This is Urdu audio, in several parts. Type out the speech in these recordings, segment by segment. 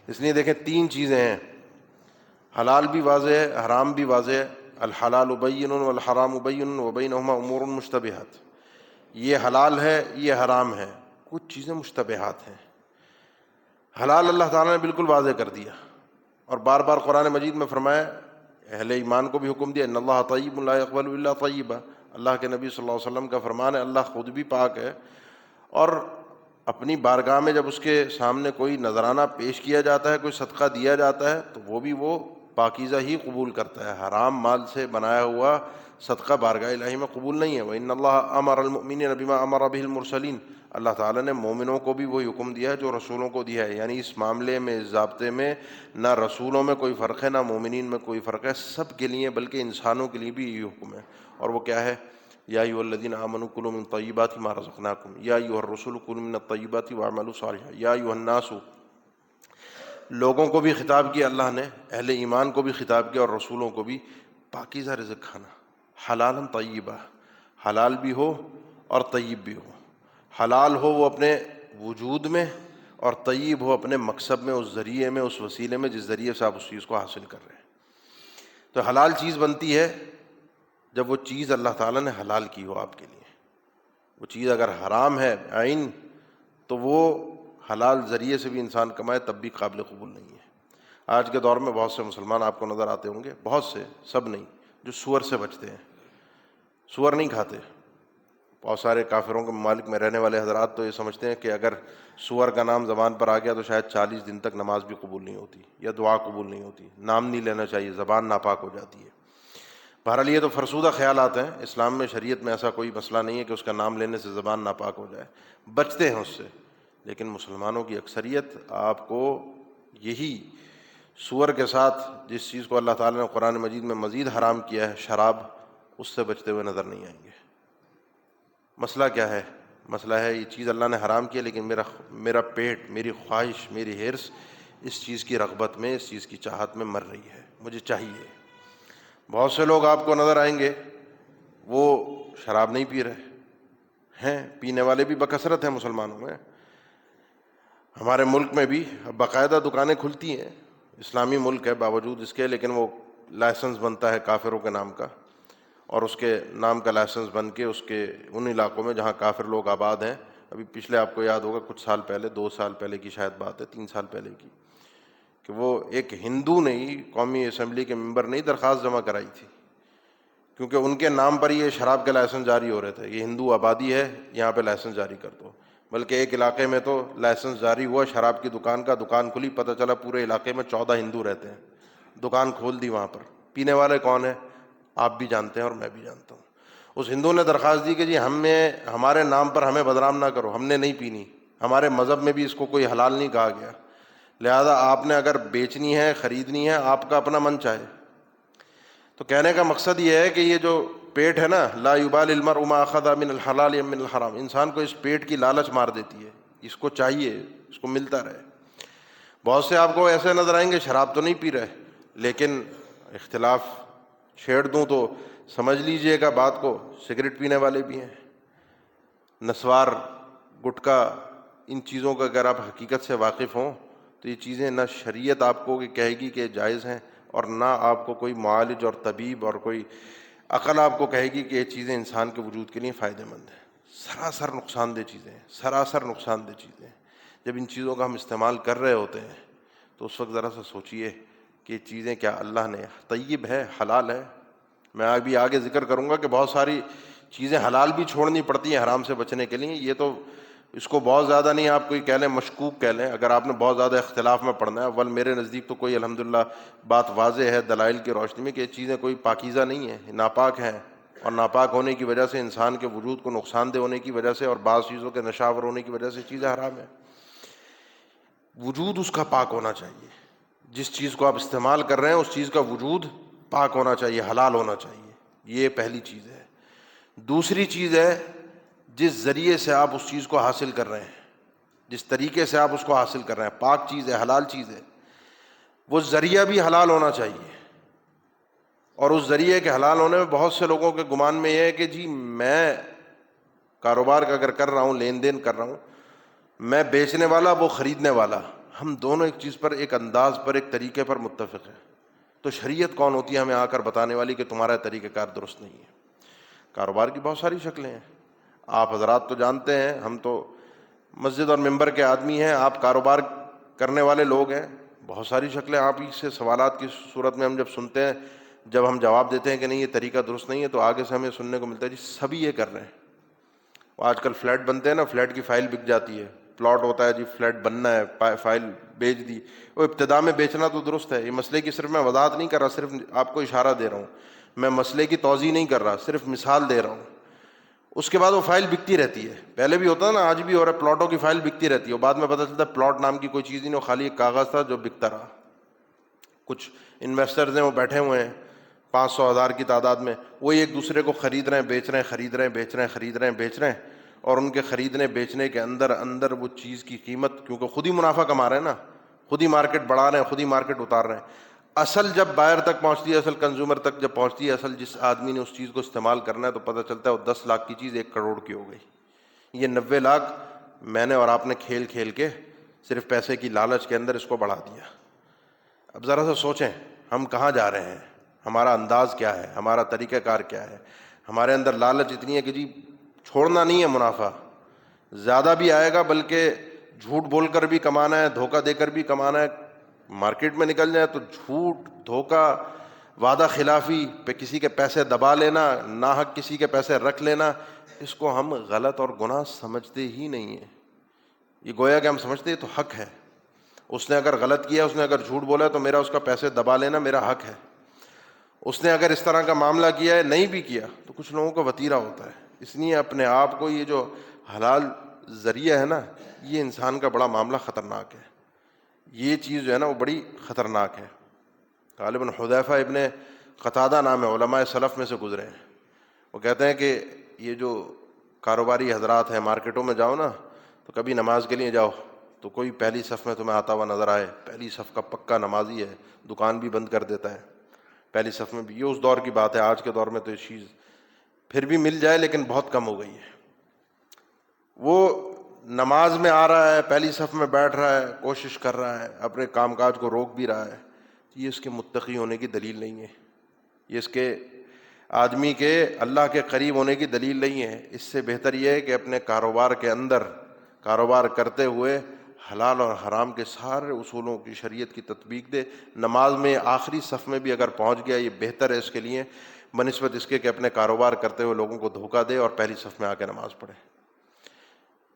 اس لیے دیکھیں 3 چیزیں ہیں، حلال بھی واضح ہے، حرام بھی واضح ہے، الحلال بین والحرام بین وبینہما امور مشتبہات، یہ حلال ہے یہ حرام ہے، کچھ چیزیں مشتبہات ہیں۔ حلال اللہ تعالیٰ نے بالکل واضح کر دیا، اور بار بار قرآن مجید میں فرمایا، اہل ایمان کو بھی حکم دیا، ان اللہ طیب لا یقبل الا طیبا، اللہ کے نبی صلی اللہ علیہ وسلم کا فرمان ہے اللہ خود بھی پاک ہے، اور اپنی بارگاہ میں جب اس کے سامنے کوئی نذرانہ پیش کیا جاتا ہے، کوئی صدقہ دیا جاتا ہے، تو وہ بھی وہ پاکیزہ ہی قبول کرتا ہے، حرام مال سے بنایا ہوا صدقہ بارگاہ الہی میں قبول نہیں ہے۔ وَإِنَّ اللَّهَ أَمَرَ الْمُؤْمِنِينَ بِمَا أَمَرَ بِهِ الْمُرْسَلِينَ، اللہ تعالیٰ نے مومنوں کو بھی وہی حکم دیا ہے جو رسولوں کو دیا ہے، یعنی اس معاملے میں، اس ضابطے میں نہ رسولوں میں کوئی فرق ہے نہ مومنین میں کوئی فرق ہے، سب کے لیے، بلکہ انسانوں کے لیے بھی یہ حکم ہے، اور وہ کیا ہے؟ یا ایھا الذین آمنوا کلوا من طیبات ما رزقناکم یا ایھا الرسول کلوا من الطیبات واعملوا صالحا یا ایھا الناس، لوگوں کو بھی خطاب کیا اللہ نے، اہل ایمان کو بھی خطاب کیا، اور رسولوں کو بھی، پاکیزہ رزق کھانا، حلالا طیبہ، حلال بھی ہو اور طیب بھی ہو، حلال ہو وہ اپنے وجود میں، اور طیب ہو اپنے مقصد میں، اس ذریعے میں، اس وسیلے میں جس ذریعے سے آپ اس چیز کو حاصل کر رہے ہیں۔ تو حلال چیز بنتی ہے جب وہ چیز اللہ تعالیٰ نے حلال کی ہو آپ کے لیے، وہ چیز اگر حرام ہے عین، تو وہ حلال ذریعے سے بھی انسان کمائے تب بھی قابل قبول نہیں ہے۔ آج کے دور میں بہت سے مسلمان آپ کو نظر آتے ہوں گے، بہت سے، سب نہیں، جو سور سے بچتے ہیں، سور نہیں کھاتے۔ بہت سارے کافروں کے ممالک میں رہنے والے حضرات تو یہ سمجھتے ہیں کہ اگر سور کا نام زبان پر آ گیا تو شاید 40 دن تک نماز بھی قبول نہیں ہوتی یا دعا قبول نہیں ہوتی، نام نہیں لینا چاہیے، زبان ناپاک ہو جاتی ہے۔ بہرحال یہ تو فرسودہ خیالات ہیں، اسلام میں، شریعت میں ایسا کوئی مسئلہ نہیں ہے کہ اس کا نام لینے سے زبان ناپاک ہو جائے، بچتے ہیں اس سے۔ لیکن مسلمانوں کی اکثریت آپ کو یہی سور کے ساتھ جس چیز کو اللہ تعالیٰ نے قرآن مجید میں مزید حرام کیا ہے، شراب، اس سے بچتے ہوئے نظر نہیں آئیں گے۔ مسئلہ کیا ہے؟ مسئلہ ہے یہ چیز اللہ نے حرام کیا، لیکن میرا پیٹ، میری خواہش، میری حرص اس چیز کی رغبت میں، اس چیز کی چاہت میں مر رہی ہے، مجھے چاہیے۔ بہت سے لوگ آپ کو نظر آئیں گے وہ شراب نہیں پی رہے ہیں، پینے والے بھی بکثرت ہیں مسلمانوں میں، ہمارے ملک میں بھی باقاعدہ دکانیں کھلتی ہیں، اسلامی ملک ہے باوجود اس کے، لیکن وہ لائسنس بنتا ہے کافروں کے نام کا، اور اس کے نام کا لائسنس بن کے اس کے ان علاقوں میں جہاں کافر لوگ آباد ہیں، ابھی پچھلے آپ کو یاد ہوگا کچھ سال پہلے، 2 سال پہلے کی شاید بات ہے، 3 سال پہلے کی، کہ وہ ایک ہندو نے ہی قومی اسمبلی کے ممبر نے ہی درخواست جمع کرائی تھی، کیونکہ ان کے نام پر یہ شراب کے لائسنس جاری ہو رہے تھے، یہ ہندو آبادی ہے یہاں پہ لائسنس جاری کر دو۔ بلکہ ایک علاقے میں تو لائسنس جاری ہوا شراب کی دکان کا، دکان کھلی، پتہ چلا پورے علاقے میں 14 ہندو رہتے ہیں، دکان کھول دی وہاں پر۔ پینے والے کون ہیں؟ آپ بھی جانتے ہیں اور میں بھی جانتا ہوں۔ اس ہندو نے درخواست دی کہ جی ہمارے نام پر ہمیں بدنام نہ کرو، ہم نے نہیں پینی، ہمارے مذہب میں بھی اس کو کوئی حلال نہیں کہا گیا، لہذا آپ نے اگر بیچنی ہے، خریدنی ہے، آپ کا اپنا من چاہے۔ تو کہنے کا مقصد یہ ہے کہ یہ جو پیٹ ہے نا، لا یبال المرء ما اخذ من الحلال ام من الحرام، انسان کو اس پیٹ کی لالچ مار دیتی ہے، اس کو چاہیے، اس کو ملتا رہے۔ بہت سے آپ کو ایسے نظر آئیں گے شراب تو نہیں پی رہے، لیکن اختلاف چھیڑ دوں تو سمجھ لیجئے گا بات کو، سگریٹ پینے والے بھی ہیں، نسوار، گٹکا، ان چیزوں کا اگر آپ حقیقت سے واقف ہوں تو یہ چیزیں نہ شریعت آپ کو کہے گی کہ جائز ہیں، اور نہ آپ کو کوئی معالج اور طبیب اور کوئی عقل آپ کو کہے گی کہ یہ چیزیں انسان کے وجود کے لیے فائدہ مند ہیں۔ سراسر نقصان دہ چیزیں ہیں، سراسر نقصان دہ چیزیں ہیں۔ جب ان چیزوں کا ہم استعمال کر رہے ہوتے ہیں تو اس وقت ذرا سا سوچئے کہ یہ چیزیں کیا اللہ نے طیب ہے، حلال ہے؟ میں ابھی آگے ذکر کروں گا کہ بہت ساری چیزیں حلال بھی چھوڑنی پڑتی ہیں حرام سے بچنے کے لیے، یہ تو اس کو بہت زیادہ نہیں، آپ کوئی کہہ لیں مشکوک کہہ لیں، اگر آپ نے بہت زیادہ اختلاف میں پڑھنا ہے، اول میرے نزدیک تو کوئی الحمدللہ بات واضح ہے دلائل کی روشنی میں کہ یہ چیزیں کوئی پاکیزہ نہیں ہیں، ناپاک ہیں، اور ناپاک ہونے کی وجہ سے انسان کے وجود کو نقصان دہ ہونے کی وجہ سے اور بعض چیزوں کے نشاور ہونے کی وجہ سے چیزیں حرام ہیں۔ وجود اس کا پاک ہونا چاہیے، جس چیز کو آپ استعمال کر رہے ہیں اس چیز کا وجود پاک ہونا چاہیے، حلال ہونا چاہیے، یہ پہلی چیز ہے۔ دوسری چیز ہے جس ذریعے سے آپ اس چیز کو حاصل کر رہے ہیں، جس طریقے سے آپ اس کو حاصل کر رہے ہیں، پاک چیز ہے، حلال چیز ہے، وہ ذریعہ بھی حلال ہونا چاہیے۔ اور اس ذریعے کے حلال ہونے میں بہت سے لوگوں کے گمان میں یہ ہے کہ جی میں کاروبار کا اگر کر رہا ہوں، لین دین کر رہا ہوں، میں بیچنے والا، وہ خریدنے والا، ہم دونوں ایک چیز پر، ایک انداز پر، ایک طریقے پر متفق ہیں. تو شریعت کون ہوتی ہے ہمیں آ کر بتانے والی کہ تمہارا طریقہ کار درست نہیں ہے؟ کاروبار کی بہت ساری شکلیں ہیں. آپ حضرات تو جانتے ہیں، ہم تو مسجد اور ممبر کے آدمی ہیں، آپ کاروبار کرنے والے لوگ ہیں. بہت ساری شکلیں. آپ ہی سے سوالات کی صورت میں ہم جب سنتے ہیں، جب ہم جواب دیتے ہیں کہ نہیں یہ طریقہ درست نہیں ہے، تو آگے سے ہمیں سننے کو ملتا ہے جی سبھی یہ کر رہے ہیں. آج کل فلیٹ بنتے ہیں نا، فلیٹ کی فائل بک جاتی ہے. پلاٹ ہوتا ہے جی فلیٹ بننا ہے، فائل بیچ دی. وہ ابتدا میں بیچنا تو درست ہے. یہ مسئلے کی صرف میں وضاحت نہیں کر رہا، صرف آپ کو اشارہ دے رہا ہوں. میں مسئلے کی توضیح نہیں کر رہا، صرف مثال دے رہا ہوں. اس کے بعد وہ فائل بکتی رہتی ہے. پہلے بھی ہوتا ہے نا، آج بھی ہو رہا ہے، پلاٹوں کی فائل بکتی رہتی ہے. اور بعد میں پتہ چلتا ہے پلاٹ نام کی کوئی چیز نہیں، وہ خالی ایک کاغذ تھا جو بکتا رہا. کچھ انویسٹرز ہیں وہ بیٹھے ہوئے ہیں 500,000 کی تعداد میں، وہی ایک دوسرے کو خرید رہے ہیں بیچ رہے ہیں، خرید رہے ہیں بیچ رہے ہیں، خرید رہے ہیں بیچ رہے ہیں. اور ان کے خریدنے بیچنے کے اندر وہ چیز کی قیمت، کیونکہ خود ہی منافع کما رہے ہیں نا، خود ہی مارکیٹ بڑھا رہے ہیں، خود ہی مارکیٹ اتار رہے ہیں. اصل جب بائر تک پہنچتی ہے، اصل کنزیومر تک جب پہنچتی ہے، اصل جس آدمی نے اس چیز کو استعمال کرنا ہے، تو پتہ چلتا ہے وہ 10 لاکھ کی چیز 1 کروڑ کی ہو گئی. یہ 90 لاکھ میں نے اور آپ نے کھیل کھیل کے صرف پیسے کی لالچ کے اندر اس کو بڑھا دیا. اب ذرا سا سوچیں ہم کہاں جا رہے ہیں، ہمارا انداز کیا ہے، ہمارا طریقہ کار کیا ہے. ہمارے اندر لالچ اتنی ہے کہ جی چھوڑنا نہیں ہے منافع، زیادہ بھی آئے گا، بلکہ جھوٹ بول کر بھی کمانا ہے، دھوکہ دے کر بھی کمانا ہے. مارکیٹ میں نکل جائے تو جھوٹ، دھوکہ، وعدہ خلافی پہ کسی کے پیسے دبا لینا، ناحق کسی کے پیسے رکھ لینا، اس کو ہم غلط اور گناہ سمجھتے ہی نہیں ہیں. یہ گویا کہ ہم سمجھتے ہیں تو حق ہے. اس نے اگر غلط کیا، اس نے اگر جھوٹ بولا، تو میرا اس کا پیسے دبا لینا میرا حق ہے. اس نے اگر اس طرح کا معاملہ کیا ہے، نہیں بھی کیا، تو کچھ لوگوں کا وتیرہ ہوتا ہے. اس لیے اپنے آپ کو، یہ جو حلال ذریعہ ہے نا، یہ انسان کا بڑا معاملہ خطرناک ہے. یہ چیز جو ہے نا وہ بڑی خطرناک ہے. غالباً حذیفہ ابن قتادہ نام ہے، علماء سلف میں سے گزرے ہیں. وہ کہتے ہیں کہ یہ جو کاروباری حضرات ہیں، مارکیٹوں میں جاؤ نا، تو کبھی نماز کے لیے جاؤ تو کوئی پہلی صف میں تمہیں آتا ہوا نظر آئے، پہلی صف کا پکا نمازی ہے، دکان بھی بند کر دیتا ہے پہلی صف میں بھی. یہ اس دور کی بات ہے، آج کے دور میں تو یہ چیز پھر بھی مل جائے لیکن بہت کم ہو گئی ہے. وہ نماز میں آ رہا ہے، پہلی صف میں بیٹھ رہا ہے، کوشش کر رہا ہے، اپنے کام کاج کو روک بھی رہا ہے. یہ اس کے متقی ہونے کی دلیل نہیں ہے، یہ اس کے آدمی کے اللہ کے قریب ہونے کی دلیل نہیں ہے. اس سے بہتر یہ ہے کہ اپنے کاروبار کے اندر کاروبار کرتے ہوئے حلال اور حرام کے سارے اصولوں کی، شریعت کی تطبیق دے. نماز میں آخری صف میں بھی اگر پہنچ گیا، یہ بہتر ہے اس کے لیے بنسبت اس کے کہ اپنے کاروبار کرتے ہوئے لوگوں کو دھوکہ دے اور پہلی صف میں آ کے نماز پڑھے.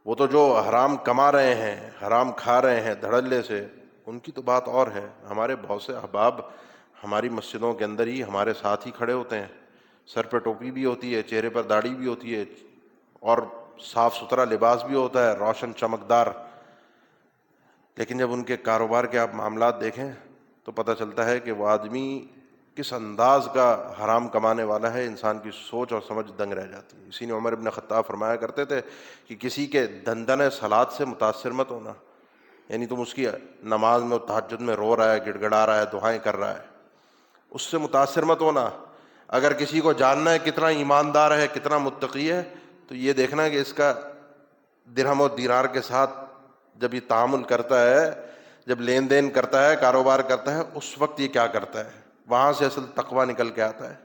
وہ تو جو حرام کما رہے ہیں، حرام کھا رہے ہیں دھڑلے سے، ان کی تو بات اور ہے. ہمارے بہت سے احباب ہماری مسجدوں کے اندر ہی ہمارے ساتھ ہی کھڑے ہوتے ہیں، سر پہ ٹوپی بھی ہوتی ہے، چہرے پر داڑھی بھی ہوتی ہے، اور صاف ستھرا لباس بھی ہوتا ہے، روشن چمکدار. لیکن جب ان کے کاروبار کے آپ معاملات دیکھیں تو پتہ چلتا ہے کہ وہ آدمی کس انداز کا حرام کمانے والا ہے. انسان کی سوچ اور سمجھ دنگ رہ جاتی ہے. اسی لیے عمر ابن خطاب فرمایا کرتے تھے کہ کسی کے دندن صلات سے متاثر مت ہونا. یعنی تم اس کی نماز میں، تہجد میں رو رہا ہے، گڑ گڑا رہا ہے، دعائیں کر رہا ہے، اس سے متاثر مت ہونا. اگر کسی کو جاننا ہے کتنا ایماندار ہے، کتنا متقی ہے، تو یہ دیکھنا ہے کہ اس کا درہم و دینار کے ساتھ جب یہ تعامل کرتا ہے، جب لین دین کرتا ہے، کاروبار کرتا ہے، اس وقت یہ کیا کرتا ہے. وہاں سے اصل تقویٰ نکل کے آتا ہے.